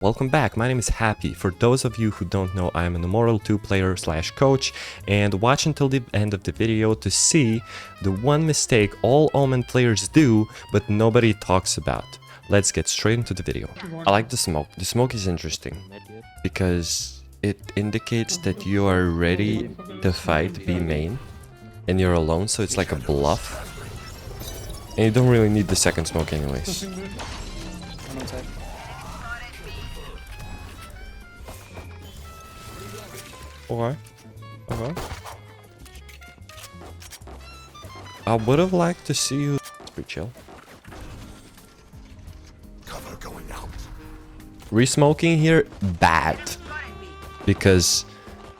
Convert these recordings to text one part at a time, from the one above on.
Welcome back, my name is Happy. For those of you who don't know, I am an Immortal 2 player / coach, and watch until the end of the video to see the one mistake all Omen players do, but nobody talks about. Let's get straight into the video. I like the smoke. The smoke is interesting, because it indicates that you are ready to fight B main, and you're alone, so it's like a bluff. And you don't really need the second smoke anyways. Okay. I would have liked to see you. It's pretty chill. Cover going out. Resmoking here, bad. Because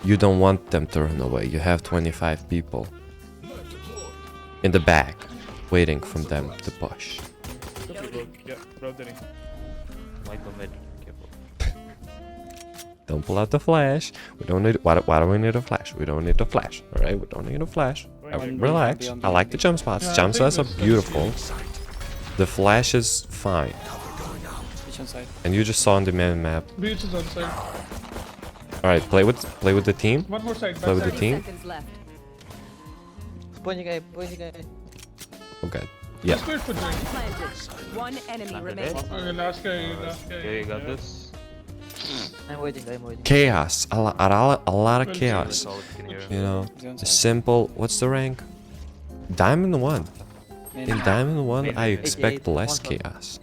you don't want them to run away. You have 25 people in the back waiting for them to push. Don't pull out the flash. We don't need. Why do we need a flash? We don't need a flash. All right, we don't need a flash. Relax. I like the jump spots. Jump spots are beautiful. The flash is fine. And you just saw on the main map. Breach is on side. All right, play with the team. One more side. Play with the team. Okay. Yeah. Just wait for Jay. One enemy remaining. Okay, last guy. Okay, you got this. I'm waiting. Chaos. A lot of chaos. You know, the simple. What's the rank? Diamond 1. In Diamond 1, I expect less chaos.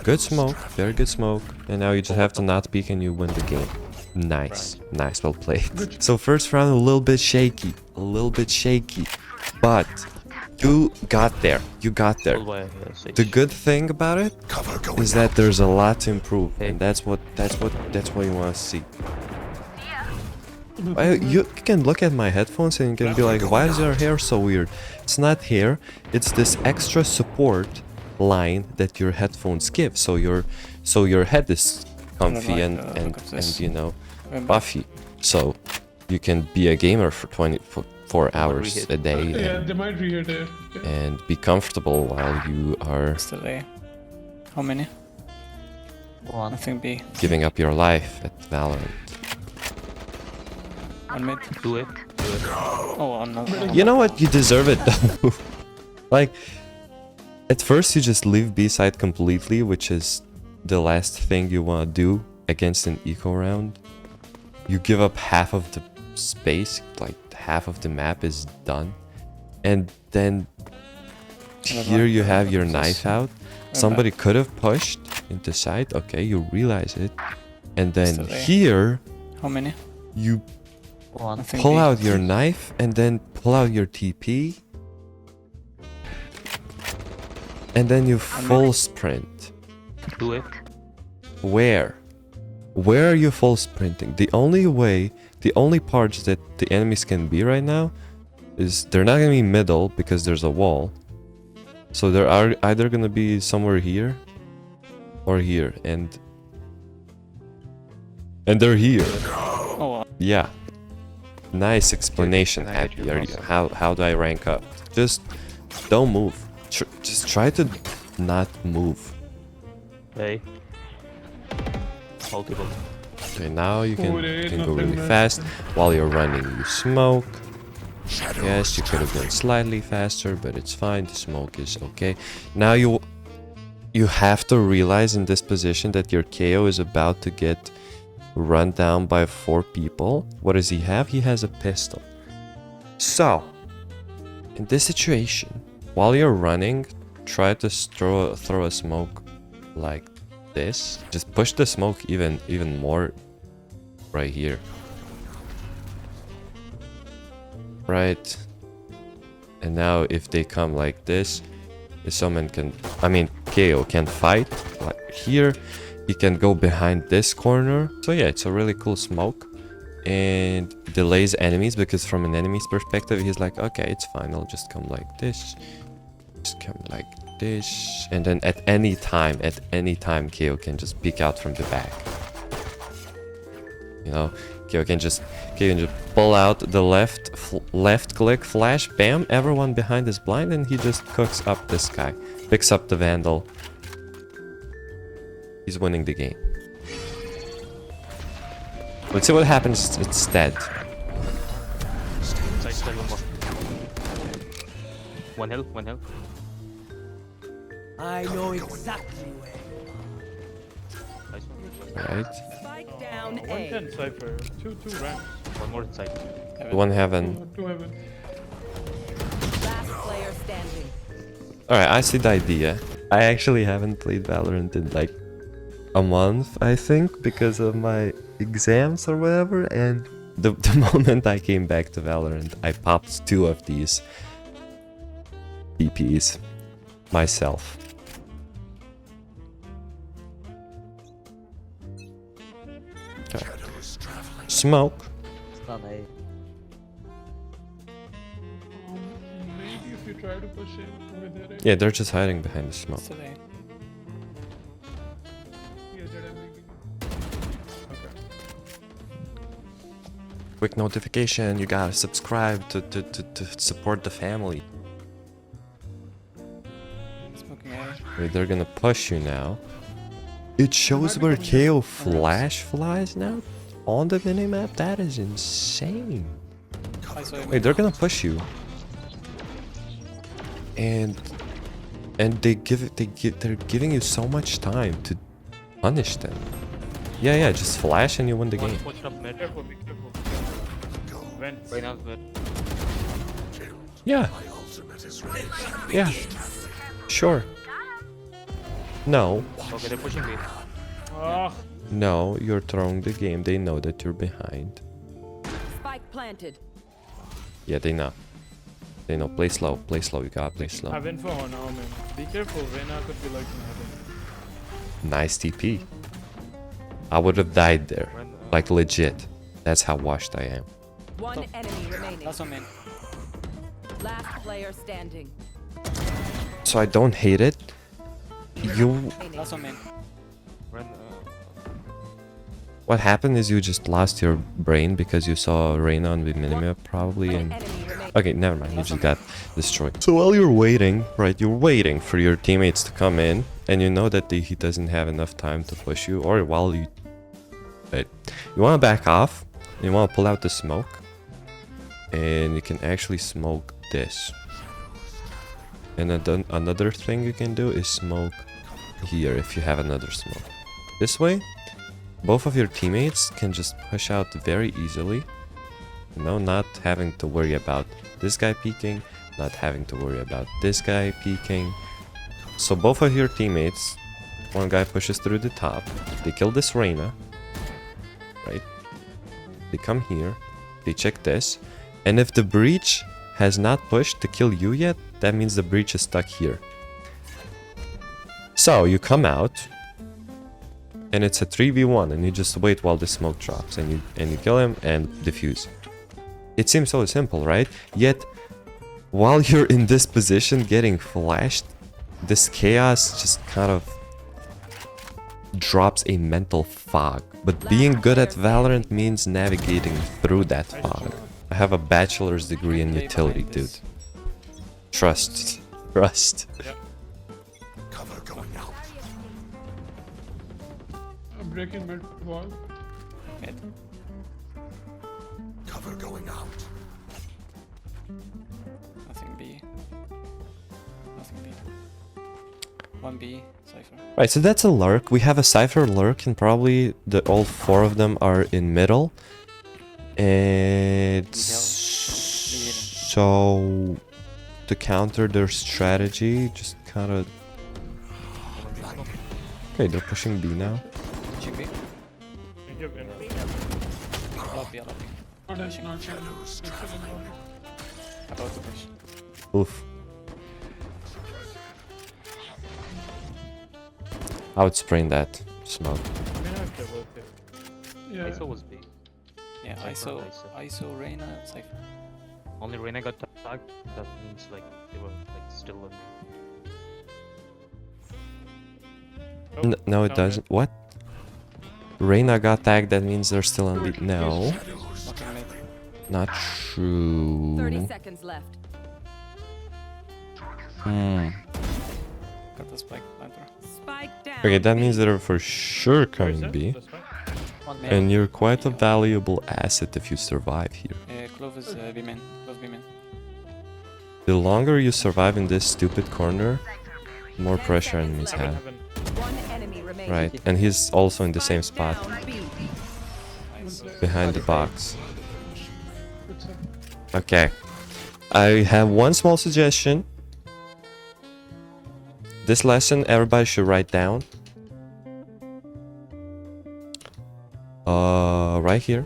Good smoke, very good smoke. And now you just have to not peek and you win the game. Nice, well played. So first round a little bit shaky, but you got there. The good thing about it is that there's a lot to improve, and that's what you want to see. You can look at my headphones and you can be like, why is your hair so weird? It's not hair, it's this extra support line that your headphones give, so your head is comfy and you know, puffy, so you can be a gamer for 24 hours a day They might reheat it. and be comfortable while you are Still A. How many? One. Nothing B. giving up your life at Valorant. One mid. Do it. Oh, another. You know what? You deserve it though. Like, at first you just leave B side completely, which is the last thing you want to do against an eco round. You give up half of the space, like half of the map is done. And then here you have your knife out. Somebody could have pushed into side. Okay, you realize it. And then here How many? you One. pull out your knife and then pull out your TP. And then you full sprint. Do it. Where? Where are you full sprinting? The only parts that the enemies can be right now is they're not gonna be middle because there's a wall. So they're either gonna be somewhere here or here, and they're here. Oh, Yeah. Nice explanation, Happy. How do I rank up? Just don't move. Just try to not move. Hey. Multiple. Okay, now you can go nothing really there. fast. While you're running, you smoke. Yes, you could have gone slightly faster, but it's fine. The smoke is okay. Now you have to realize in this position that your KO is about to get run down by 4 people. What does he have? He has a pistol. So, in this situation, while you're running, try to throw a smoke like this. Just push the smoke even more right here. Right. And now if they come like this, someone can, KO can fight like here. He can go behind this corner. So yeah, it's a really cool smoke. And delays enemies, because from an enemy's perspective, he's like, okay, it's fine. I'll just come like this. Just come like this. And then at any time, KO can just peek out from the back. You know, KO can just pull out the left click flash, bam, everyone behind is blind, and he just cooks up this guy. Picks up the Vandal. He's winning the game. Let's see what happens instead. Side still one more. One health, one health. I know exactly where. Nice one. Right. Spike down A. 110 Cypher. Two ramps. One more inside. One heaven. Two heaven. Last player standing. Alright, I see the idea. I actually haven't played Valorant in like a month, I think, because of my exams or whatever, and the moment I came back to Valorant, I popped 2 of these DPs myself. Okay. Smoke. Maybe if you try to push him with it. Yeah, they're just hiding behind the smoke. Today. Yeah, that I'm making. Okay. Quick notification, you gotta subscribe to support the family. Smoking A. Wait, they're gonna push you now. It shows where KO flash flies now on the minimap. That is insane. I saw him. Wait, they're gonna push you. And they're giving you so much time to punish them. Yeah, just flash and you win the game. Watch up mid. Careful, be careful. Vent. Right now mid. Yeah. Yeah. Sure. No. Okay, they're pushing me. Ah, No, you're throwing the game. They know that you're behind. Spike planted. Yeah, they know. They know. Play slow. Play slow. You gotta play slow. have info on Omen. Be careful, Reyna could be like in heaven. Nice TP. I would have died there. Like legit. That's how washed I am. One enemy remaining. Last one main. Last player standing. So I don't hate it. You... Last one main. Run, What happened is you just lost your brain because you saw Reyna on the minimap probably One and... enemy remaining. Okay, never mind. You just got destroyed. So while you're waiting, right, you're waiting for your teammates to come in, and you know that he doesn't have enough time to push you, or while you... Right, you want to back off, and you want to pull out the smoke, and you can actually smoke this. And then another thing you can do is smoke here if you have another smoke. This way, both of your teammates can just push out very easily. You know, not having to worry about this guy peeking, not having to worry about this guy peeking. So both of your teammates, one guy pushes through the top, they kill this Reyna, right? They come here, they check this, and if the breach has not pushed to kill you yet, that means the breach is stuck here. So you come out, and it's a 3v1, and you just wait while the smoke drops, and you kill him and defuse. It seems so simple, right? Yet, while you're in this position getting flashed, this chaos just kind of drops a mental fog. But being good at Valorant means navigating through that fog. I have a bachelor's degree in utility, dude. Trust. Trust. I'm breaking mid wall. Mid. Nothing B. Nothing B. One B. Cypher. Right, so that's a lurk. We have a Cypher lurk, and probably all 4 of them are in middle. And so to counter their strategy, just kind of... Okay, they're pushing B now. Pushing B. Give in. Lobby, lobby. Not shadows. About to push. Oof. I would sprain that smoke. Yeah. ISO was B. Yeah, Cypher, ISO, Reyna, Cypher. Only Reyna got tagged. That means like they were like still on B. No, it doesn't. What? Reyna got tagged, that means they're still on B. No. Nothing mid. Not 30 true. seconds left. Got the spike planter. Spike down. Okay, that means they're for sure Where is coming it? B. That's fine. One main. And you're quite a valuable asset if you survive here. Clove is B main. Clove B main. The longer you survive in this stupid corner, the more pressure enemies have. One enemy remaining. Right, and he's also in the same spot, Down B. Nice. behind the box. Good sir. Okay. I have one small suggestion. This lesson everybody should write down. Right here.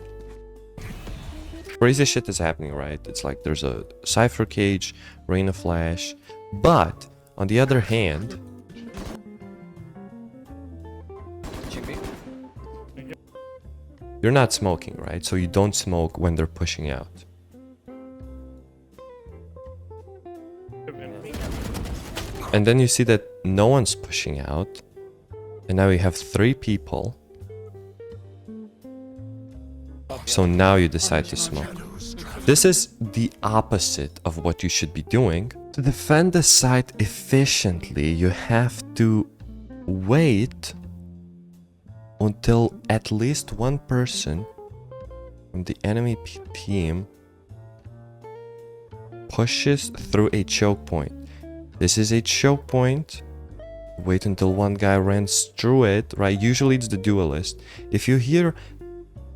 Crazy shit is happening, right? It's like there's a Cypher cage, Rain of Flash. But, on the other hand, GB. you're not smoking, right? So you don't smoke when they're pushing out. And then you see that no one's pushing out. And now you have 3 people. So now you decide to smoke. This is the opposite of what you should be doing. To defend the site efficiently, you have to wait until at least one person from the enemy team pushes through a choke point. This is a choke point. Wait until one guy runs through it, right? Usually it's the duelist. If you hear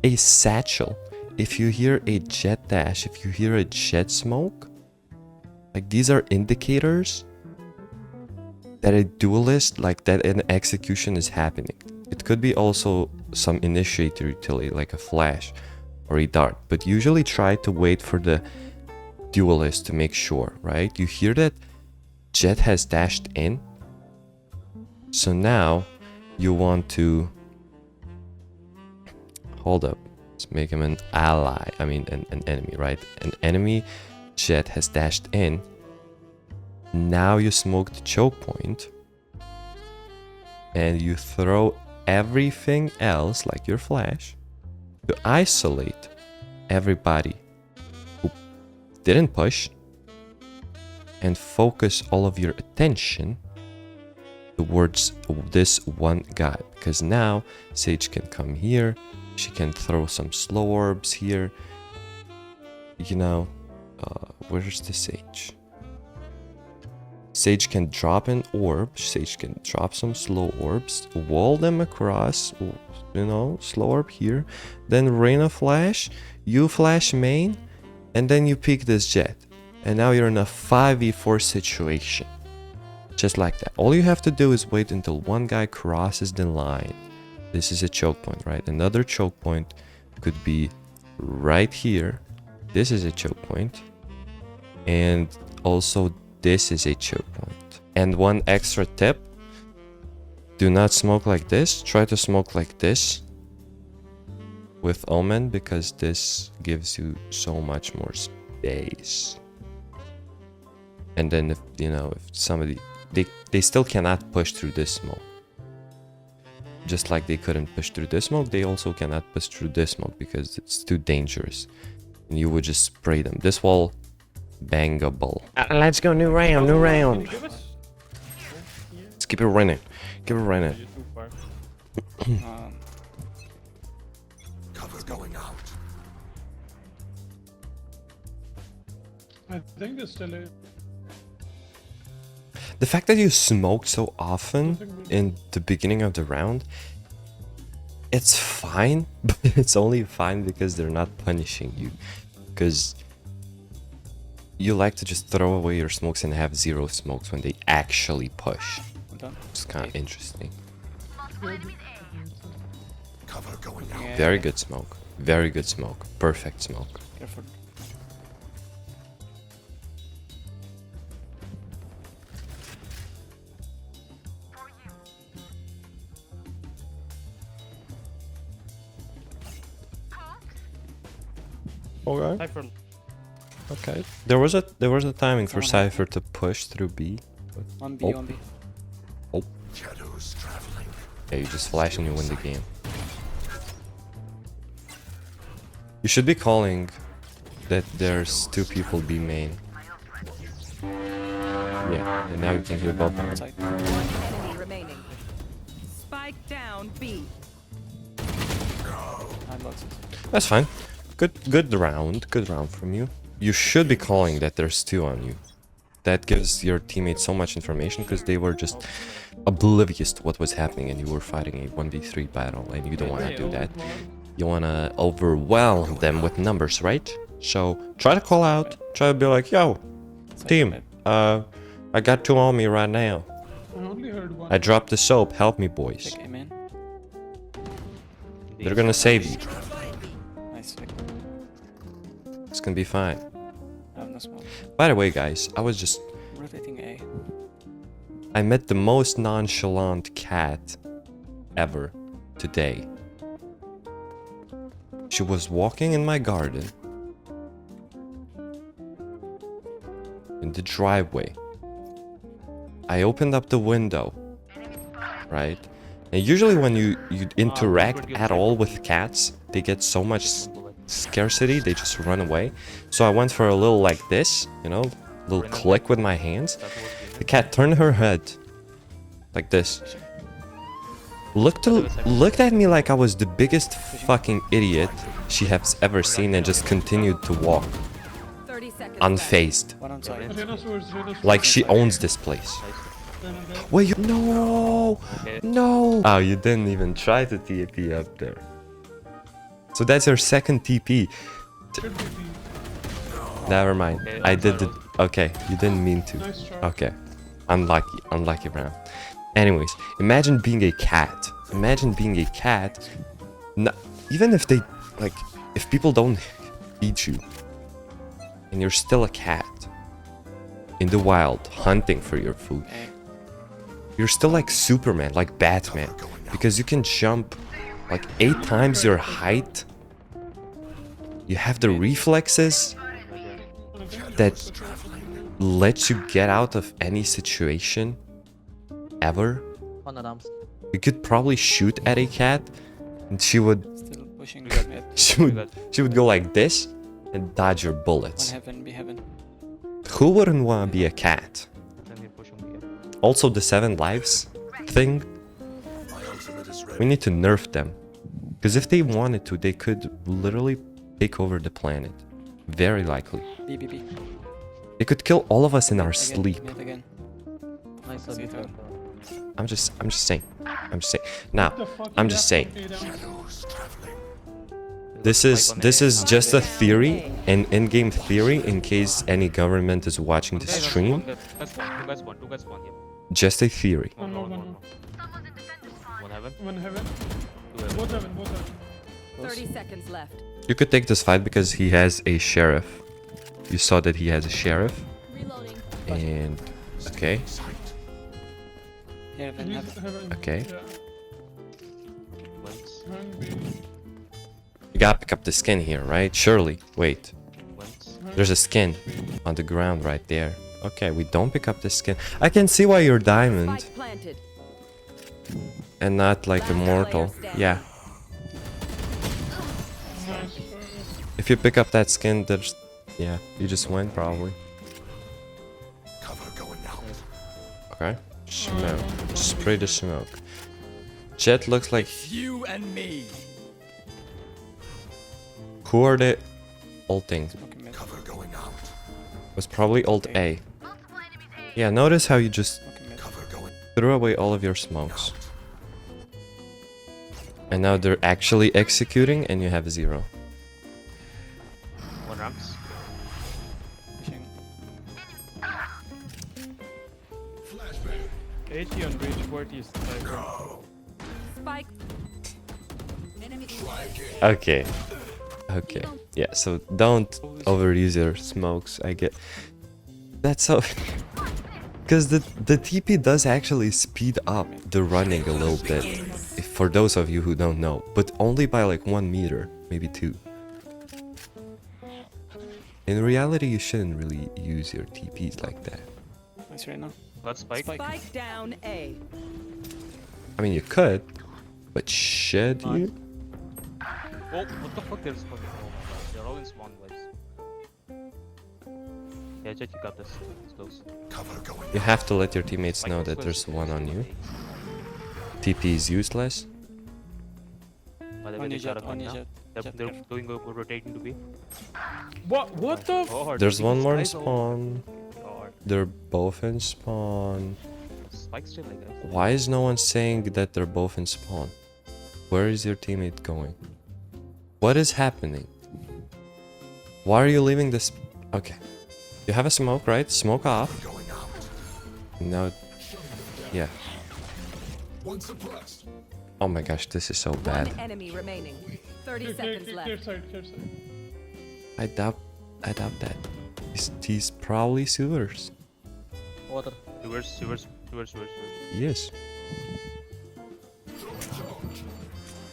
a satchel, if you hear a jet dash, if you hear a jet smoke, like these are indicators that a duelist, like that an execution is happening. It could be also some initiator utility like a flash or a dart, but usually try to wait for the duelist to make sure, right? You hear that jet has dashed in, so now you want to hold up. Let's make him an ally. I mean, an enemy, right? An enemy jet has dashed in. Now you smoke the choke point. And you throw everything else, like your flash, to isolate everybody who didn't push. And focus all of your attention towards this one guy. Because now Sage can come here. She can throw some slow orbs here. You know, where's the Sage? Sage can drop an orb. Sage can drop some slow orbs. Wall them across. You know, slow orb here. Then rain a flash. You flash main. And then you pick this jet. And now you're in a 5v4 situation. Just like that. All you have to do is wait until one guy crosses the line. This is a choke point, right? Another choke point could be right here. This is a choke point. And also this is a choke point. And one extra tip. Do not smoke like this. Try to smoke like this with Omen, because this gives you so much more space. And then if, you know, if somebody, they still cannot push through this smoke. Just like they couldn't push through this smoke, they also cannot push through this smoke because it's too dangerous. And you would just spray them. This wall, bangable. Let's go, new round, new round. Let's keep it running. Keep it running. You're too far. Cover going out. I think there's still a... The fact that you smoke so often in the beginning of the round, it's fine, but it's only fine because they're not punishing you. Because you like to just throw away your smokes and have 0 smokes when they actually push. Done. It's kind of interesting. Cover going out. Yeah. Very good smoke. Very good smoke. Perfect smoke. Careful. Okay. Cypher. Okay. There was a timing for Cypher to push through B. But 1B, Oh. 1B. Shadows traveling. yeah, you just flash and you win the game. You should be calling that there's 2 people B main. Yeah, and now you can hear both of them. Outside. One enemy remaining. Spike down B. Behind boxes. That's fine. Good round. Good round from you. You should be calling that there's two on you. That gives your teammates so much information because they were just oblivious to what was happening and you were fighting a 1v3 battle and you don't want to do that. You want to overwhelm them with numbers, right? So try to call out. Try to be like, yo, team, I got two on me right now. I only heard one. I dropped the soap. Help me, boys. Take Amen. They're gonna save you. Nice. It's gonna be fine. I have no smoke. By the way, guys, I was just... Rotating A. I met the most nonchalant cat ever today. She was walking in my garden. In the driveway. I opened up the window. Right? And usually when you interact at all with cats, they get so much scarcity, they just run away. So I went for a little like this, you know, little click with my hands. The cat turned her head like this. Looked at me like I was the biggest fucking idiot she has ever seen and just continued to walk 30 seconds. unfazed. One on side. Reyna swords, Reyna swords. Like she owns this place. Reyna dead. Wait, you... No! No! Oh, you didn't even try to TP up there. So that's your second TP. Should be B. Never mind. I did the... Okay, you didn't mean to. Nice try. Okay. Unlucky round. Anyways, imagine being a cat. Imagine being a cat. Even if they... Like, if people don't eat you. And you're still a cat. In the wild, hunting for your food. You're still like Superman, like Batman. Because you can jump like 8 times your height. You have the reflexes that let you get out of any situation ever. You could probably shoot at a cat and she would Still pushing mid. she would go like this and dodge your One bullets. heaven, be heaven. Who wouldn't want to be a cat? Also the 7 lives thing, My ultimate is ready. we need to nerf them. Because if they wanted to, they could literally take over the planet. Very likely. B, B, B. They could kill all of us in our Again, sleep. mid again. Nice Let's get her. I'm just saying. Now, The fuck I'm is just that? saying. Okay, down. Shadows traveling. This is just a theory, an in-game theory, in case any government is watching the stream. Two guys spawn, yeah. Just a theory. One more. One heaven. One heaven. Two heaven. Both heaven, both heaven. 30 seconds left. You could take this fight because he has a sheriff. You saw that he has a sheriff. Reloading. And... Okay. Heaven, He's heaven. heaven. Okay. Yeah. Wins. Heaven B. You gotta pick up the skin here, right? Surely. Wait. Wins. There's a skin on the ground right there. Okay, we don't pick up the skin. I can see why you're diamond Spike planted. and not like immortal. Yeah. Nice. If you pick up that skin, there's... Yeah, you just win probably. Cover going out. Okay. Smoke. Spray the smoke. Jet looks like... You and me. Who are they ulting? Smoking mid. Cover going out. Was probably ult A. Yeah, notice how you just Smoking mid. Cover going threw away all of your smokes. out. And now they're actually executing and you have 0. One ramps. Pushing. 80 on bridge, 40 is cypher. Spike. Enemy. Okay. Okay. Yeah, so don't overuse your smokes. I get... That's so... Because the TP does actually speed up the running a little bit. If, for those of you who don't know. But only by like 1 meter. Maybe 2. In reality, you shouldn't really use your TPs like that. Nice right now. Let's spike. Spike down A. I mean, you could. But should you? Oh, what the fuck? They're spawning. Oh my god, they're all in spawn waves. Yeah, Jet, you got this. It's close. Cover going You out. have to let your teammates Spike know was that close. there's one on you. TP is useless. By the way, On they your got a jet, on gun your now. jet. They're, Jet, they're careful. doing a rotating to B. What the f? God, There's one these more in guys spawn. God. They're both in spawn. Spike still, I guess. Why is no one saying that they're both in spawn? Where is your teammate going? What is happening? Why are you leaving this? Okay. You have a smoke, right? Smoke off. Going out. No. Yeah. One suppressed. Oh my gosh, this is so One bad. enemy remaining. 30 Clear, seconds clear left. side, clear side. I doubt that. He's probably sewers. Water. Reverse. Yes.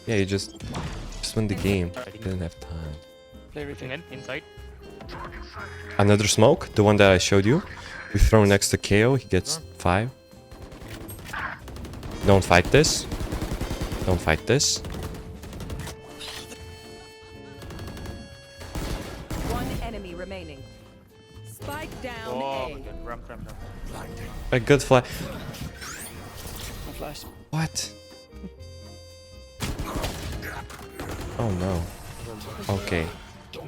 Yeah, you just win the game. Didn't have time. Play Pushing retake. in, inside. Another smoke, the one that I showed you. We throw next to KO, he gets 5. Don't fight this. Don't fight this. One enemy remaining. Spike down Oh A. my god, ramp. A good flash. No flash. What? Oh no. Okay.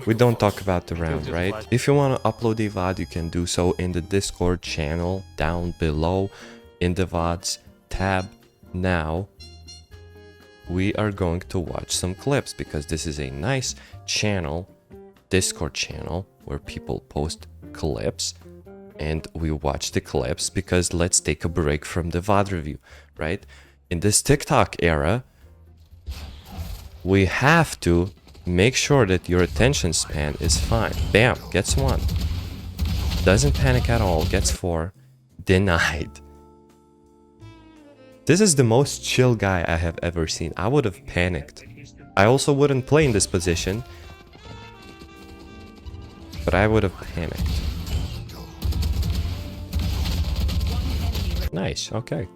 We don't talk about the round, right? If you want to upload a VOD, you can do so in the Discord channel down below in the VODs tab. Now, we are going to watch some clips because this is a nice channel, Discord channel, where people post clips and we watch the clips because let's take a break from the VOD review, right? In this TikTok era, we have to make sure that your attention span is fine. Bam, gets 1. Doesn't panic at all, gets 4. Denied. This is the most chill guy I have ever seen. I would have panicked. I also wouldn't play in this position, but I would have panicked. Nice, okay.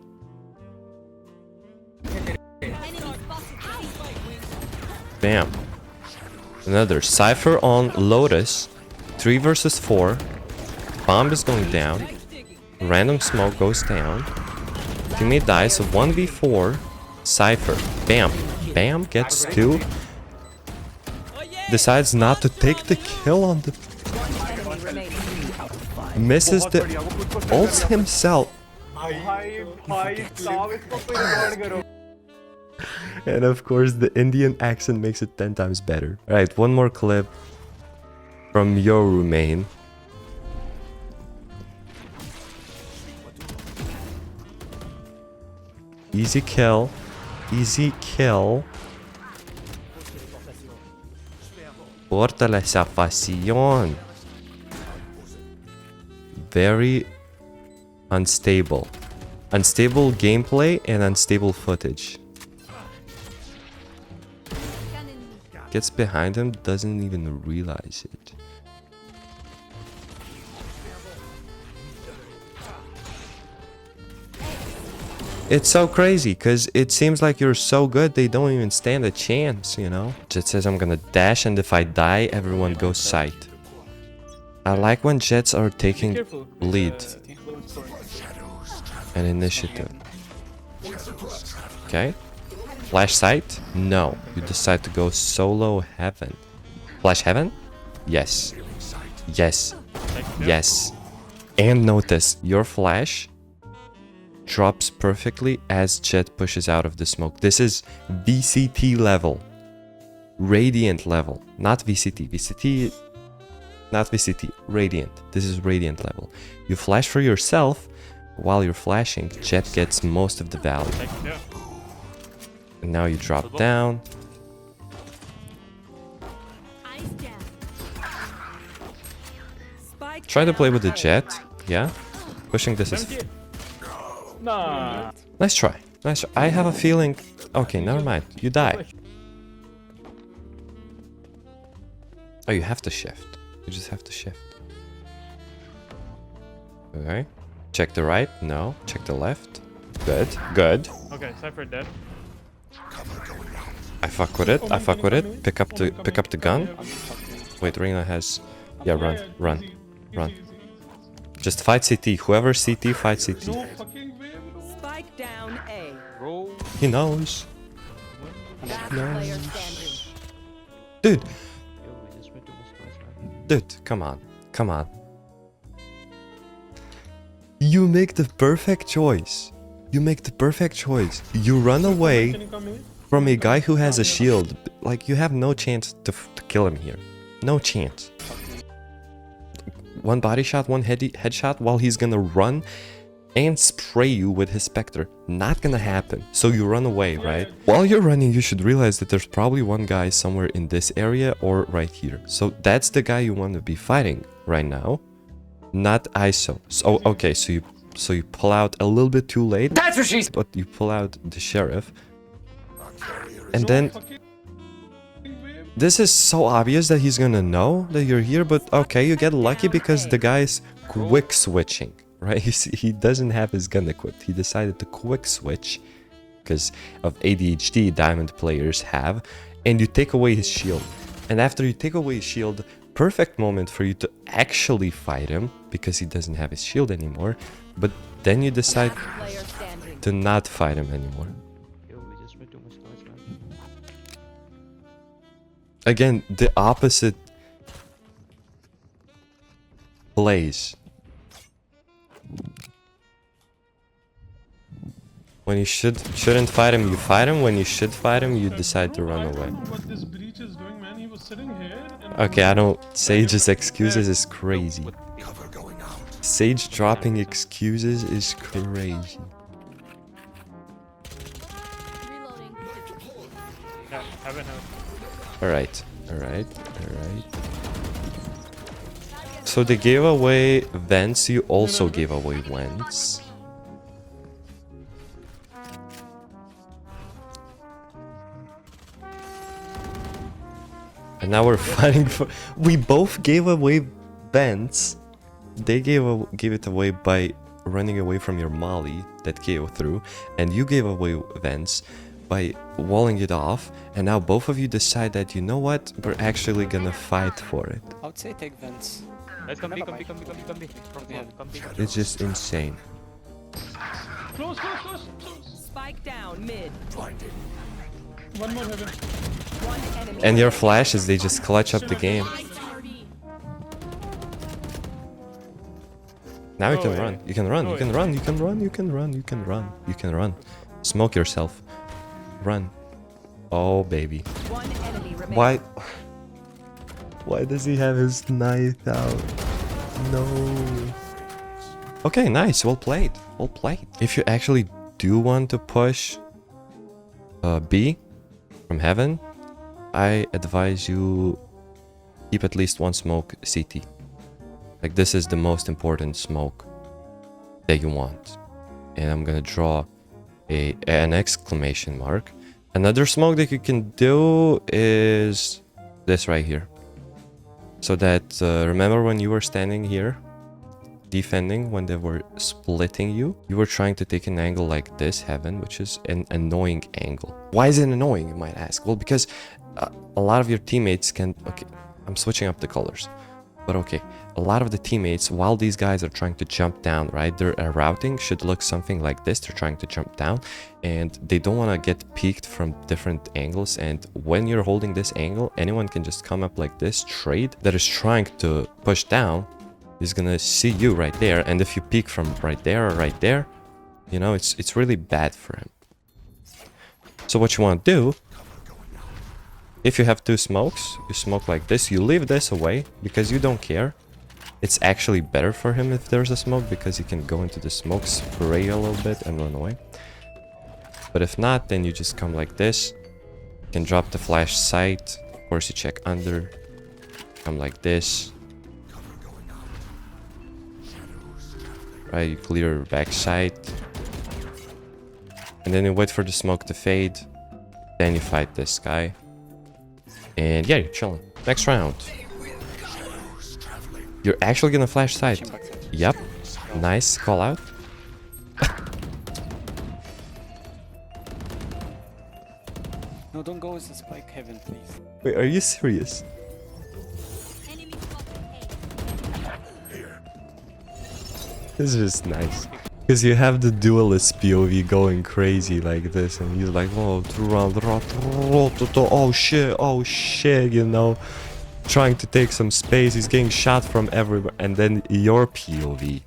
Bam. Another Cypher on Lotus. 3 versus 4. Bomb is going down. Random smoke goes down. Teammate dies. 1v4. Cypher. Bam. Bam gets 2. Decides not to take the kill on the... Enemy remaining. Misses the... Ults himself. And of course the Indian accent makes it 10 times better. Alright, one more clip from your Romain. Easy kill. Easy kill. Fortaleciación. Very unstable. Unstable gameplay and unstable footage. Gets behind him, doesn't even realize it. It's so crazy, because it seems like you're so good, they don't even stand a chance, you know? Jet says I'm gonna dash, and if I die, everyone goes sight. I like when Jets are taking Careful. lead and initiative. Okay? Flash sight? No. You decide to go solo heaven. Flash heaven? Yes. Yes. Yes. And notice, your flash drops perfectly as Jet pushes out of the smoke. This is VCT level. Radiant level. Not VCT. VCT... Not VCT. Radiant. This is Radiant level. You flash for yourself. While you're flashing, Jet gets most of the value. And now you drop down. Eyes down. Spike Try to down play with the A. Jet. Yeah? Pushing this is... Nah. Nice try. Nice try. I have a feeling... Okay, never mind. You die. Oh, you have to shift. You just have to shift. Okay. Check the right. No. Check the left. Good. Good. Okay, Cypher dead. I fuck with it. I fuck with it. Pick up the gun. Wait, Reyna has... Yeah, run. Run. Run. Just fight CT. Whoever CT, fight CT. No fucking way, bro. Spike down A. Bro, He knows. Last player standing. Dude, Yo, we just made too much noise, man. dude, come on. Come on. You make the perfect choice. You make the perfect choice. You run away Can you come here? from a guy who has a shield. Like, you have no chance to kill him here. No chance. One body shot, one headshot while he's gonna run and spray you with his Spectre. Not gonna happen. So you run away, right? While you're running, you should realize that there's probably one guy somewhere in this area or right here. So that's the guy you want to be fighting right now. Not ISO. So okay, so you pull out a little bit too late. That's what she's. But you pull out the sheriff, and then this is so obvious that he's gonna know that you're here. But okay, you get lucky because the guy's quick switching, right? He doesn't have his gun equipped. He decided to quick switch because of ADHD diamond players have, and you take away his shield. And after you take away his shield, perfect moment for you to actually fight him because he doesn't have his shield anymore, but then you decide Last player standing. to not fight him anymore. Yo, we just made too much noise, man. Again, the opposite plays. When you shouldn't fight him, you fight him. When you should fight him, you decide to run I away. don't know what this breach is doing, man. He was sitting here and Okay, I don't. Sage's excuses is crazy. With Cover going out. Sage dropping excuses is crazy. Yeah, heaven. Alright, alright, alright. So they gave away vents, you also gave away vents. And now we're fighting for. We both gave away vents. They gave it away by running away from your molly that KO through, and you gave away vents by walling it off. And now both of you decide that, you know what, we're actually gonna fight for it. I would say take vents. Let's come B, come B, come B, come B, come B. From Yeah. come B. It's just insane. close, close, close, close. Spike down mid. Blinded. One more heaven. One enemy. And your flashes, they just clutch up the game. Now you No can way. run. You can run. No You can way. run. You can run. You can run. You can run. You can run. Smoke yourself. Run. Oh baby. One enemy remaining. Why? Why does he have his knife out? No. Okay, nice. Well played. Well played. If you actually do want to push B from heaven, I advise you keep at least one smoke CT. Like, this is the most important smoke that you want. And I'm gonna draw an exclamation mark. Another smoke that you can do is this right here. So that, remember when you were standing here, defending, when they were splitting you, you were trying to take an angle like this, heaven, which is an annoying angle. Why is it annoying, you might ask? Well, because a lot of your teammates can... Okay, I'm switching up the colors. But okay, a lot of the teammates, while these guys are trying to jump down, right, their routing should look something like this. They're trying to jump down, and they don't want to get peeked from different angles. And when you're holding this angle, anyone can just come up like this. Trade that is trying to push down is gonna see you right there, and if you peek from right there or right there, you know, it's really bad for him. So what you want to do, if you have two smokes, you smoke like this, you leave this away because you don't care. It's actually better for him if there's a smoke because he can go into the smoke, spray a little bit and run away. But if not, then you just come like this. You can drop the flash sight. Of course, you check under. Come like this. Right, you clear back sight. And then you wait for the smoke to fade. Then you fight this guy. And yeah, you're chilling. Next round. You're actually gonna flash sight. Yep. Nice call out. No, don't go with the spike heaven, please. Wait, are you serious? This is just nice. Because you have the duelist POV going crazy like this, and you're like, oh, oh shit, you know, trying to take some space. He's getting shot from everywhere, and then your POV.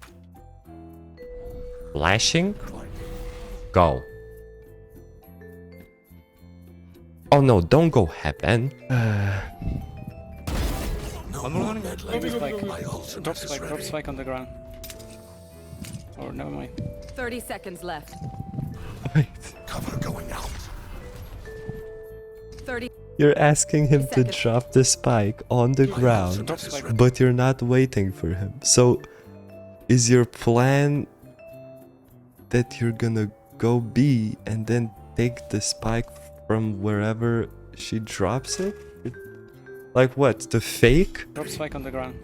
Flashing? Go. Oh no, don't go heaven. Drop spike on the ground. Or never mind. 30 seconds left. Wait. Cover going out. 30. You're asking him to Second. drop the spike on the ground, Drop spike. but you're not waiting for him. So, is your plan that you're gonna go B and then take the spike from wherever she drops it? Like what? The fake? Drop spike on the ground.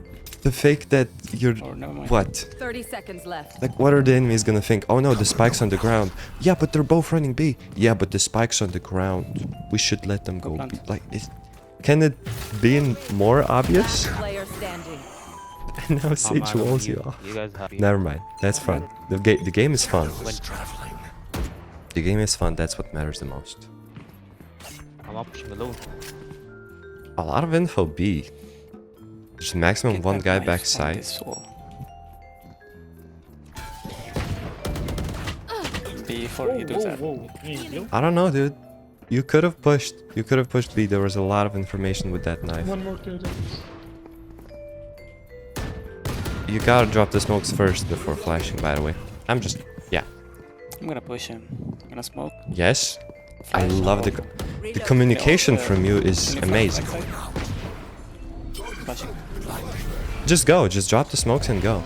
The fake that you're... Or never mind. What? 30 seconds left. Like, what are the enemies gonna think? Oh no, the spike's on the ground. Yeah, but they're both running B. Yeah, but the spike's on the ground. We should let them go. Plant. Like, can it be more obvious? Player standing. And now Sage walls you off. You guys have. Never mind. That's fun. The game is fun. Traveling. The game is fun. That's what matters the most. I'm not pushing alone. A lot of info B. There's maximum Get one that guy knife on backside. this wall. Before he does that. I don't know, dude. You could have pushed. You could have pushed B. There was a lot of information with that knife. One more kid. You gotta drop the smokes first before flashing, by the way. I'm just... Yeah. I'm gonna push him. I'm gonna smoke. Yes. I Flash. love the communication from you is Can you flash amazing. backside? Flashing. Just go. Just drop the smokes and go.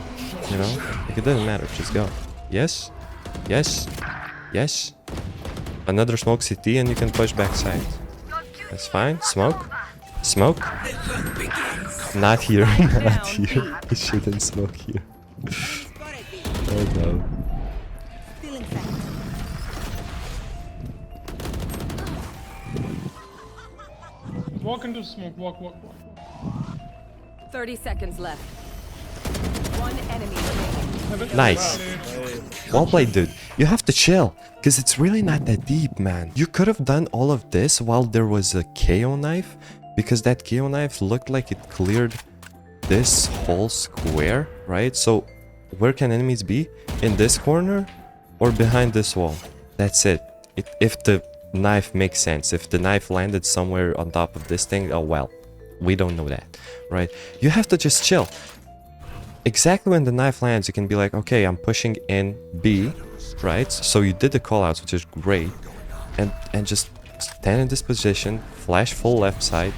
You know? Like, it doesn't matter. Just go. Yes. Yes. Yes. Another smoke CT and you can push backside. That's fine. Smoke. Smoke. Not here. Not here. You shouldn't smoke here. Oh no. Walk into smoke. Walk. 30 seconds left. One enemy remaining. Nice. Well played, dude. You have to chill, because it's really not that deep, man. You could have done all of this while there was a KO knife, because that KO knife looked like it cleared this whole square, right? So where can enemies be? In this corner or behind this wall? That's it. If the knife makes sense. If the knife landed somewhere on top of this thing, oh well. We don't know that, right? You have to just chill. Exactly when the knife lands, you can be like, okay, I'm pushing in B, right? So you did the callouts, which is great. And just stand in this position, flash full left side,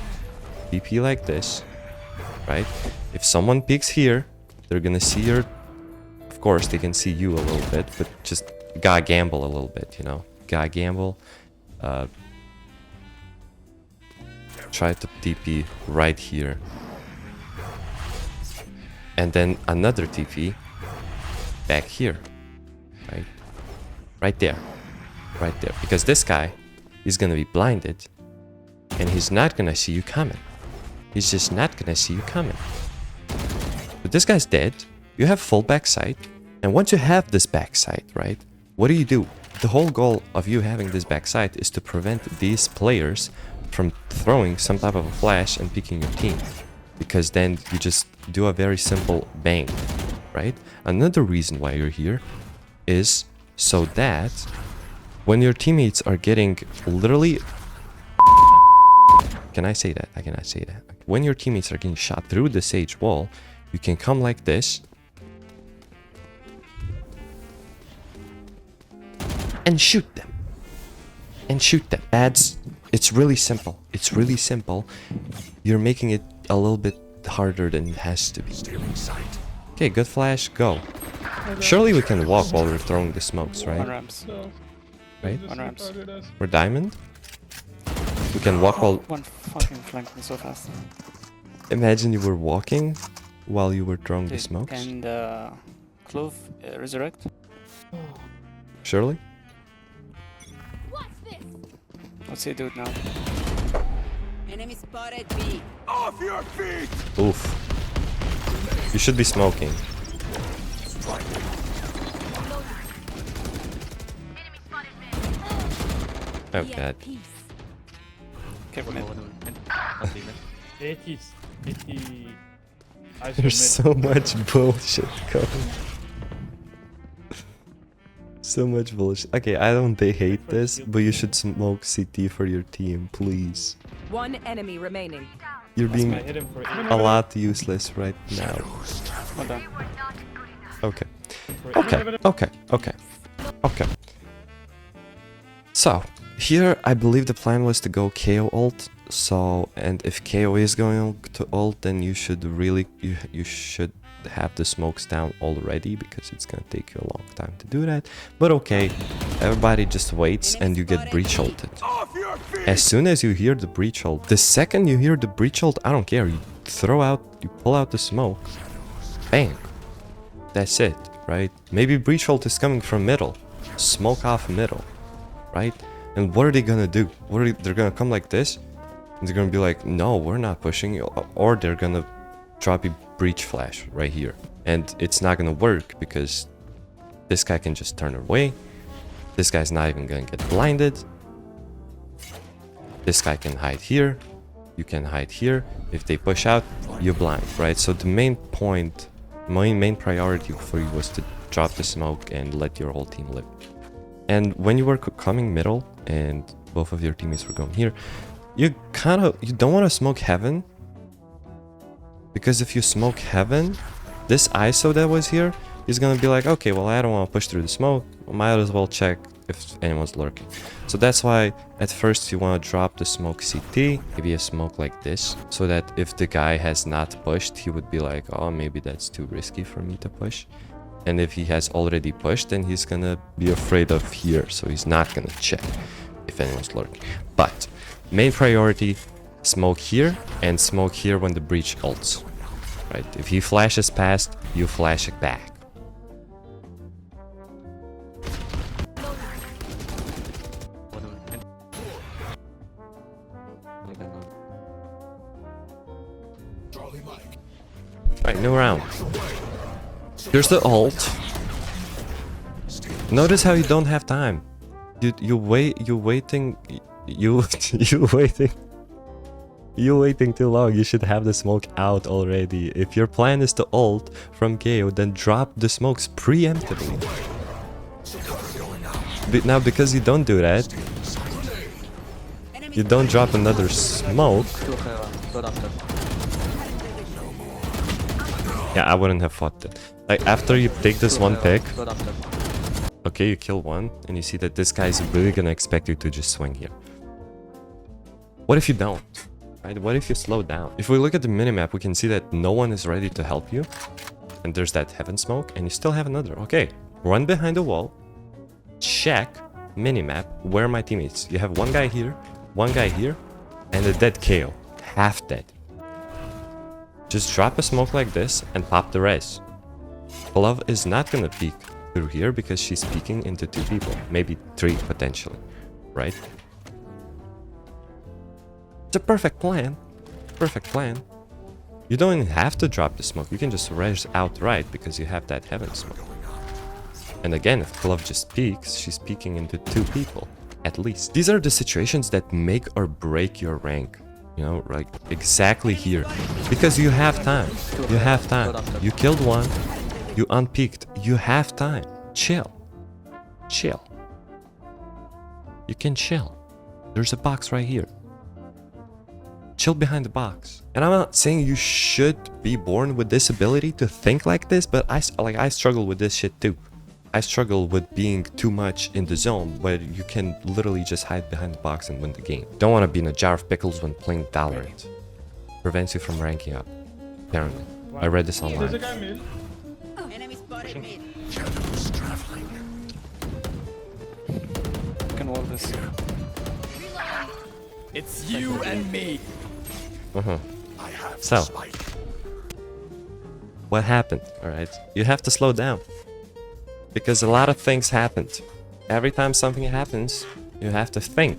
BP like this, right? If someone peeks here, they're gonna see your... Of course, they can see you a little bit, but just gotta gamble a little bit, you know? Gotta gamble. Try to TP right here. And then another TP back here. Right? Right there. Right there. Because this guy is gonna be blinded. And he's not gonna see you coming. He's just not gonna see you coming. But this guy's dead. You have full backside. And once you have this backside, right? What do? The whole goal of you having this backside is to prevent these players from throwing some type of a flash and picking your team. Because then you just do a very simple bang, right? Another reason why you're here is so that when your teammates are getting literally... Can I say that? I cannot say that. When your teammates are getting shot through the Sage wall, you can come like this and shoot them. And shoot them. It's really simple. It's really simple. You're making it a little bit harder than it has to be. Okay, good flash, go. Surely we can walk while we're throwing the smokes, On right? ramps. So, Right? this On ramps. retarded ass. We're diamond. We can walk while... One fucking flanked me so fast. Imagine you were walking while you were throwing the Dude, smokes. and Clove resurrect. Surely? What's he do now? Enemy spotted B. Off your feet! Oof. You should be smoking. Oh god. Careful, Oh, man. whatever. Not leaving. 80. 80. There's so much bullshit coming. So much bullshit. Okay, I don't hate this, but you should smoke CT for your team, please. One enemy remaining. You're I being hit him for a lot useless right now. Well done. Okay. Okay. So, here I believe the plan was to go KO ult. So, and if KO is going to ult, then you should really, you should have the smokes down already, because it's gonna take you a long time to do that. But okay, everybody just waits and you get breach ulted. Off your feet! As soon as you hear the breach ult, the second you hear the breach ult, I don't care, you pull out the smoke, bang, that's it, right? Maybe breach ult is coming from middle, smoke off middle, right? And what are they gonna do? They're gonna come like this, and they're gonna be like, no, we're not pushing you, or they're gonna drop a breach flash right here, and it's not gonna work because this guy can just turn away, this guy's not even gonna get blinded, this guy can hide here, you can hide here, if they push out, you're blind, right? So the main point, main priority for you was to drop the smoke and let your whole team live. And when you were coming middle and both of your teammates were going here, you don't want to smoke heaven, because if you smoke heaven, this ISO that was here is gonna be like, okay, well, I don't want to push through the smoke, might as well check if anyone's lurking. So that's why at first you want to drop the smoke CT, maybe a smoke like this, so that if the guy has not pushed, he would be like, oh, maybe that's too risky for me to push. And if he has already pushed, then he's gonna be afraid of here, so he's not gonna check if anyone's lurking. But main priority, smoke here and smoke here when the breach ults, right? If he flashes past, you flash it back. Right, new round. Here's the ult. Notice how you don't have time. You waiting too long. You should have the smoke out already. If your plan is to ult from KO, then drop the smokes preemptively. Now, because you don't do that, you don't drop another smoke. Yeah, I wouldn't have fought that. Like, after you take this one pick, okay, you kill one, and you see that this guy is really gonna expect you to just swing here. What if you don't? Right? What if you slow down? If we look at the minimap, we can see that no one is ready to help you. And there's that heaven smoke, and you still have another. Okay, run behind the wall. Check minimap where are my teammates. You have one guy here, and a dead KO. Half dead. Just drop a smoke like this and pop the res. Glove is not gonna peek through here because she's peeking into two people. Maybe three potentially, right? It's a perfect plan. Perfect plan. You don't even have to drop the smoke. You can just res outright because you have that heaven smoke. And again, if Glove just peeks, she's peeking into two people, at least. These are the situations that make or break your rank. You know, like exactly here. Because you have time. You have time. You killed one. You unpeaked. You have time. Chill. Chill. You can chill. There's a box right here. Chill behind the box. And I'm not saying you should be born with this ability to think like this, but I struggle with this shit too. I struggle with being too much in the zone where you can literally just hide behind the box and win the game. Don't want to be in a jar of pickles when playing Valorant. Prevents you from ranking up. Apparently. I read this There's a online. guy mid. Enemy spotted mid. Shadows traveling. You can wall this. It's you and me. I have So. spike. What happened? Alright. You have to slow down. Because a lot of things happened. Every time something happens, you have to think.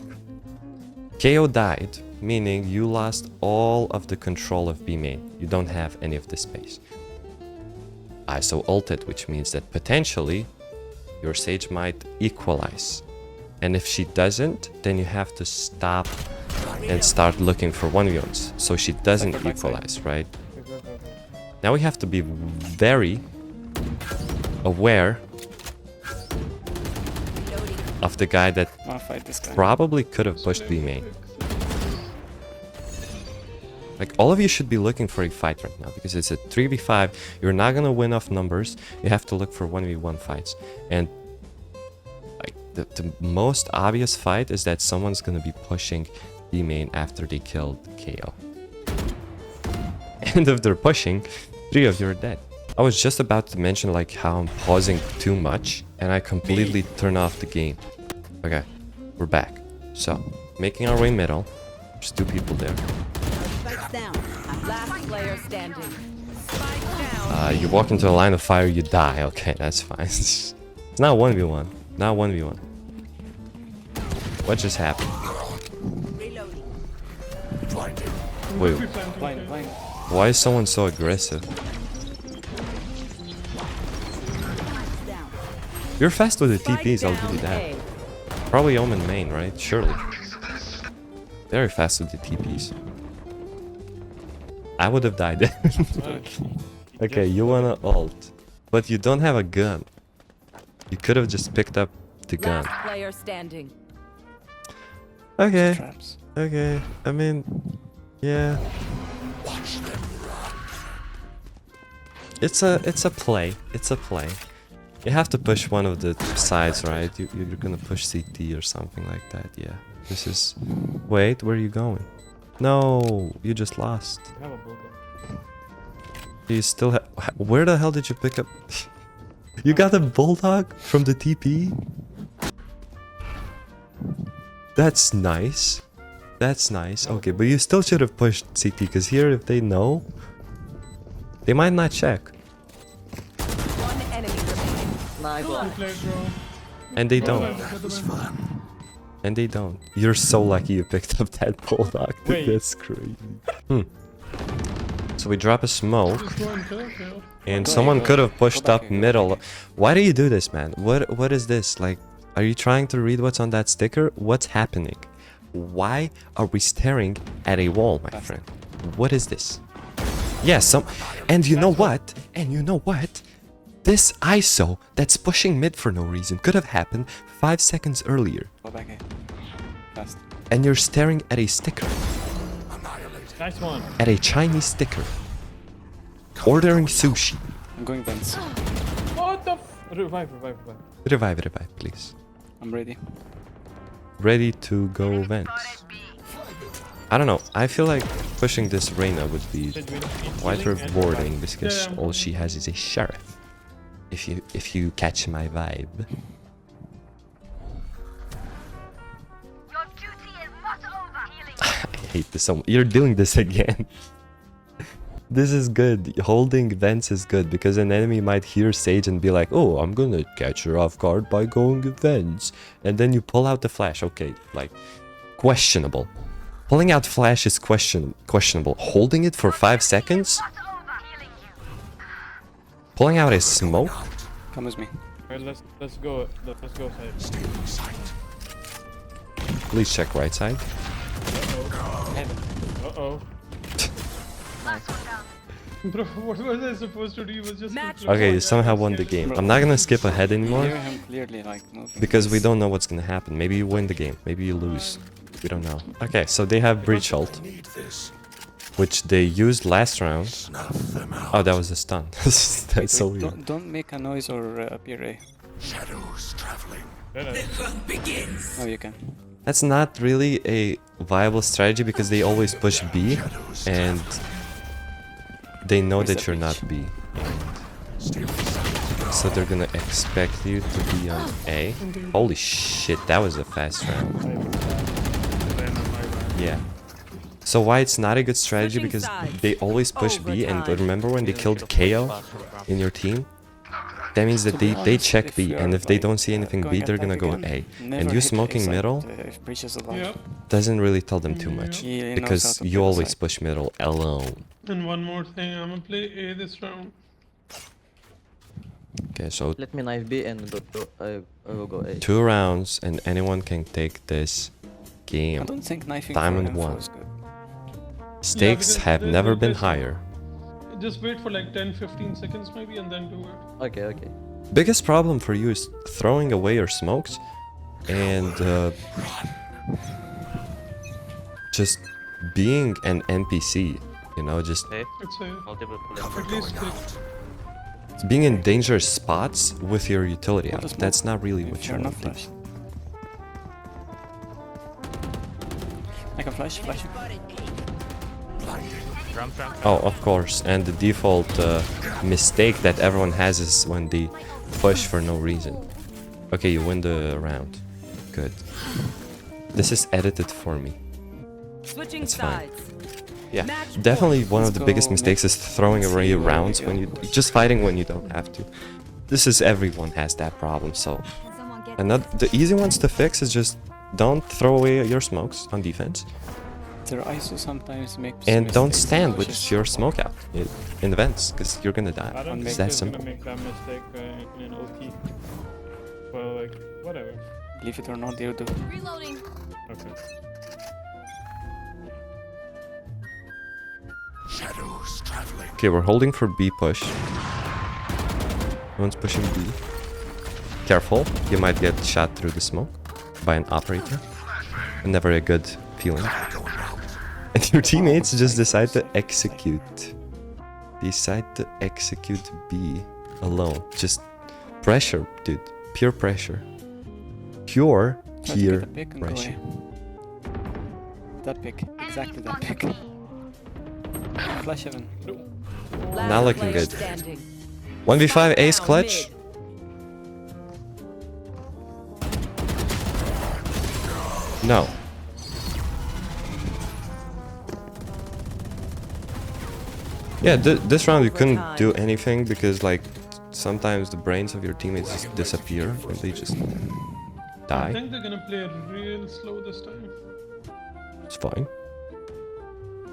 KO died, meaning you lost all of the control of B main. You don't have any of the space. ISO ulted, which means that potentially your Sage might equalize. And if she doesn't, then you have to stop and start looking for 1v1s. So she doesn't equalize, right? Now we have to be very aware of the guy that I wanna fight this guy. probably could have pushed B main. Like, all of you should be looking for a fight right now, because it's a 3v5. You're not gonna win off numbers. You have to look for 1v1 fights. And like the most obvious fight is that someone's gonna be pushing B main after they killed KO. And if they're pushing, 3 of you are dead. I was just about to mention like how I'm pausing too much, and I completely turn off the game. Okay, we're back. So, making our way middle. There's 2 people there. Spikes down. Last player standing. Spike down. You walk into a line of fire, you die. Okay, that's fine. It's not 1v1. Not 1v1. What just happened? Reloading. Blinded. Wait, Blind, blind. why is someone so aggressive? Down. You're fast with the Spike TPs, I'll give you down that. A. Probably Omen main, right? Surely. Very fast with the TPs. I would have died. Okay, you wanna ult, but you don't have a gun. You could have just picked up the gun. Last player standing. Okay, Traps. okay. I mean, yeah. It's a play. It's a play. You have to push one of the sides, right? You're gonna push CT or something like that. Yeah. This is. Wait, where are you going? No, you just lost. You still have. Where the hell did you pick up? You got a bulldog from the TP? That's nice. That's nice. Okay, but you still should have pushed CT, because here, if they know, they might not check. One enemy remaining. Play draw. And they don't. That was fun. And they don't. You're so lucky you picked up that bulldog. Wait. That's crazy. So we drop a smoke, Just go and kill, kill. and Go someone back, could have pushed go back, up go middle. back. Why do you do this, man? What is this? Like, are you trying to read what's on that sticker? What's happening? Why are we staring at a wall, my friend? What is this? Yes, and you know what? And you know what? This ISO that's pushing mid for no reason could have happened 5 seconds earlier. Go back here. Fast. And you're staring at a sticker. Nice one. At a Chinese sticker. Ordering sushi. I'm going vents. What the revive, revive, revive. Revive, please. I'm ready. Ready to go vents. I don't know. I feel like pushing this Reyna would be quite rewarding, because Yeah. all she has is a sheriff. If you catch my vibe. Your duty is not over. Healing. I hate this so much. You're doing this again. This is good. Holding vents is good, because an enemy might hear Sage and be like, oh, I'm gonna catch her off guard by going vents. And then you pull out the flash. Okay, like, questionable. Pulling out flash is questionable. Holding it for 5 seconds? Not over. Healing you. Pulling out a smoke? Come with me. Alright, let's go. Let's go side. Stay in sight. Please check right side. Uh-oh. Bro, what was I supposed to do? It was just Match Okay, you somehow won the game. I'm not gonna skip ahead I anymore, hear him clearly, like, moving. because we don't know what's gonna happen. Maybe you win the game, maybe you lose. We don't know. Okay, so they have breach ult, Need this. which they used last round. Snuff them out. Oh, that was a stun. That's Wait, so wait, weird. don't make a noise or appear A. Shadows traveling. Oh, you can. That's not really a viable strategy, because they always push B, and they know that you're not B. Stay sight. So they're gonna expect you to be on A. Holy shit, that was a fast round. Yeah. So why it's not a good strategy? Switching Because sides. they always push B, and Overtime. remember when they killed Should've pushed KO faster, bro. in your team? That means that To be they honest, check if B, you're, and if they like, don't see anything going B, they're gonna attack go again, A. never And you hit smoking A side, middle if breach is alive. Yep. doesn't really tell them too much, He knows how because to you play the always side. push middle alone. And one more thing, I'm gonna play A this round. Okay, so Let me knife B and I will go A. 2 rounds and anyone can take this I game. don't think knifing Diamond for info one. is good. Stakes because have the- never the been best- higher. Just wait for like 10-15 seconds maybe and then do it. Okay, okay. Biggest problem for you is throwing away your smokes and just being an NPC, you know, just Hey, It's a, multiple Cover at least going click. out. being in dangerous spots with your utility What out. is That's not really If what you you're not want to do. flash. I can flash. ramp. Oh, of course. And the default mistake that everyone has is when they push for no reason. Okay, you win the round. Good. This is edited for me. Switching It's fine. sides. Yeah, Match definitely one of Let's the biggest go mistakes is throwing let's away see where rounds we when go. you just fighting when you don't have to. This is everyone has that problem. So another the easy ones to fix is just don't throw away your smokes on defense Their ISO sometimes makes and don't mistakes, stand which with is- your smoke out in the vents because you're gonna die. I don't It's think that he's simple. gonna make that mistake in OT. Well, like, whatever. Believe it or not, they do. Reloading. Okay. Shadows traveling. Okay, we're holding for B push. No one's pushing B. Careful, you might get shot through the smoke by an operator. Never a good feeling. Going out. And your teammates just decide to execute. Decide to execute B alone. Just pressure, dude. Pure pressure. Pure, Try to pure get a pick and go pressure. A. That pick. Exactly that pick. Flash heaven. Last Not looking player good. standing. 1v5 ace Down clutch. mid. No. Yeah, this round you couldn't do anything because like sometimes the brains of your teammates just disappear and they just I die. think they're gonna play real slow this time. It's fine.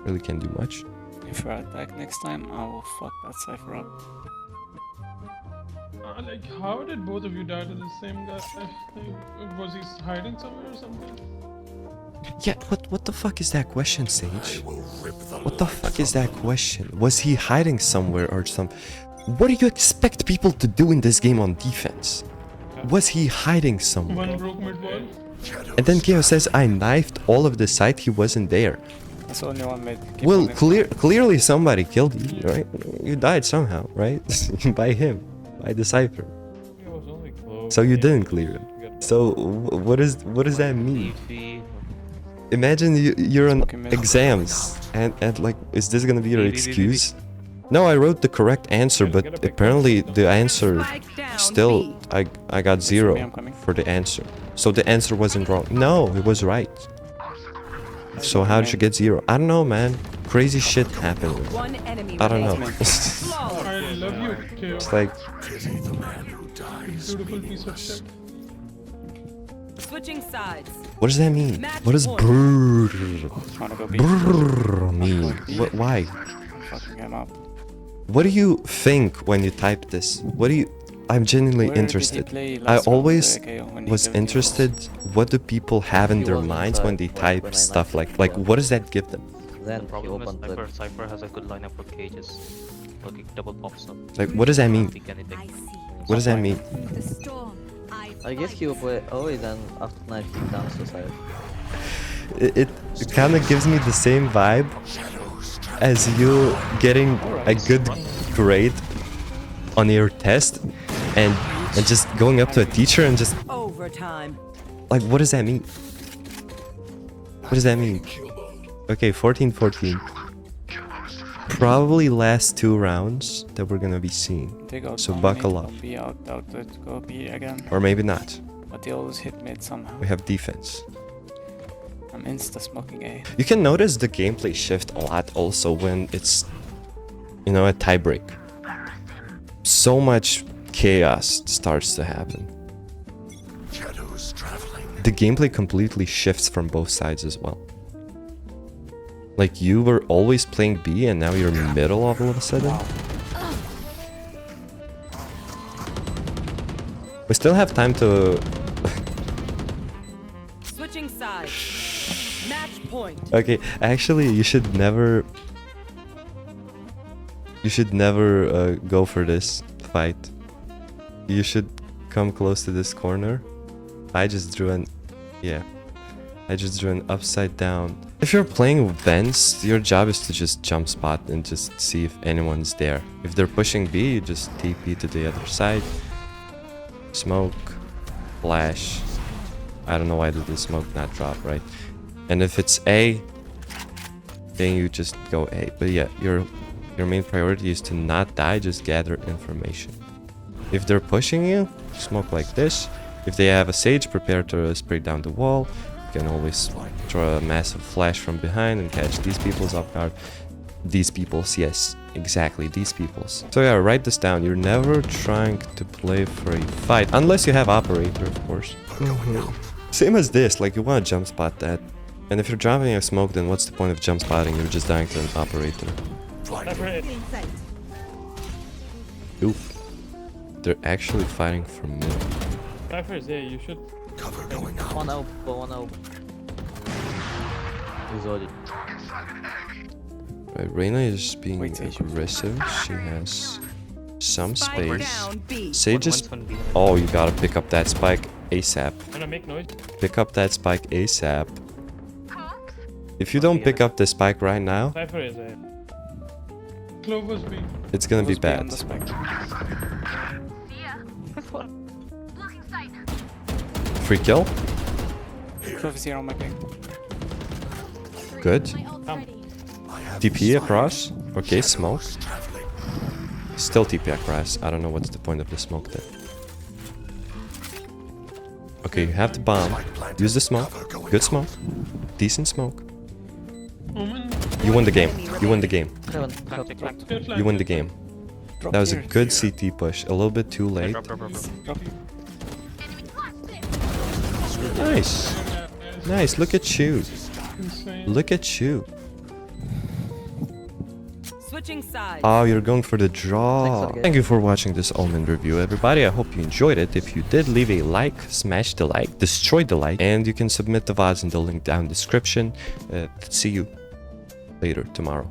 Really can't do much. If you're attacked next time, I will fuck that cipher up. Like, how did both of you die to the same guy? Like, was he hiding somewhere or something? Yeah, what the fuck is that question, Sage? Will rip the What the fuck is that question? Was he hiding somewhere or some? What do you expect people to do in this game on defense? Was he hiding somewhere? One broke mid wall. And then Keo says, I knifed all of the site, he wasn't there. That's only one mid. Keep Well, holding. clearly somebody killed you, right? You died somehow, right? By him, by the cipher. He was only close. So you Yeah, didn't he clear it. got- So what does that mean? Leafy. Imagine you're on Fucking middle. exams and like, is this gonna be your Leave. excuse? No, I wrote the correct answer, but apparently the answer Spike down still B. I got me, 0 I'm coming. for the answer. So the answer wasn't wrong. No, it was right. So how did you get 0? I don't know, man. Crazy shit happened. One enemy I don't know. remaining. Flawless. I love you, Keo. It's like pity the man who dies. Beautiful piece of shit. Switching sides. what does that mean? What does point. brrrr Wanna go B? mean? Why? Fucking him up. What do you think when you type this? What do you? I'm genuinely Where did he interested. play I last round, always KO, when he was did the interested. What do people have in He their wasn't minds when they when type I stuff knifed like him. what does that give them? Then The he problem is opened the... Cypher has a good lineup for cages. Looking double pops up. Like what does that mean? Pick anything. What does that mean? The storm. I guess he will play away then after knife kick down suicide. It kind of gives me the same vibe as you getting a good grade on your test and just going up to a teacher and just Overtime. like what does that mean? What does that mean? Okay, 14-14. Probably last 2 rounds that we're gonna be seeing. They go So down buckle mid, up. I'll be out it, go B again. Or maybe not. But they always hit mid somehow. We have defense. I'm insta smoking A. You can notice the gameplay shift a lot also when it's, you know, a tiebreak. So much chaos starts to happen. Shadows traveling. The gameplay completely shifts from both sides as well. Like you were always playing B and now you're middle all of a sudden. We still have time to... Switching sides. Match point. Okay, actually, you should never... You should never go for this fight. You should come close to this corner. I just drew an... Yeah. I just drew an upside down. If you're playing with vents, your job is to just jump spot and just see if anyone's there. If they're pushing B, you just TP to the other side. Smoke. Flash. I don't know why did the smoke not drop, right? And if it's A, then you just go A. But yeah, your main priority is to not die, just gather information. If they're pushing you, smoke like this. If they have a sage, prepare to spray down the wall. You can always throw a massive flash from behind and catch these people's off guard. These people's, yes, exactly, these people's. So yeah, write this down. You're never trying to play for a fight, unless you have operator, of course. Same as this, like you want to jump spot that. And if you're dropping a smoke, then what's the point of jump spotting? You're just dying to an operator. In sight. Oof. They're actually fighting for mid. Cypher is A, you should... Cover going out. One out, one out. He's already. Right, Reyna is being Wait, Sage. aggressive. She has some Spike space. down B. Sage is... One B. Oh, you gotta pick up that spike ASAP. Gonna make noise. Pick up that spike ASAP. If you don't pick up the spike right now, Cypher is A. Clover's B. it's gonna be Supposed to on bad. the spec. Blocking sight. Free kill? Clove is here on my ping. Good. Come. I have TP sight. across. Okay, smoke. Traveling. Still TP across. I don't know what's the point of the smoke then. Okay, you have the bomb. Use the smoke. Good smoke. Decent smoke. Omen. You win the game. You win the game. Heaven. Plant, plant. Clear flag. You win the game. Drop That was a here. good CT push. A little bit too late. Drop. Drop. Nice. Nice. Look at you. Insane. Look at you. Switching sides. Oh, you're going for the draw. Thanks again. Thank you for watching this Omen review, everybody. I hope you enjoyed it. If you did, leave a like, smash the like, destroy the like, and you can submit the VODs in the link down description. See you later tomorrow.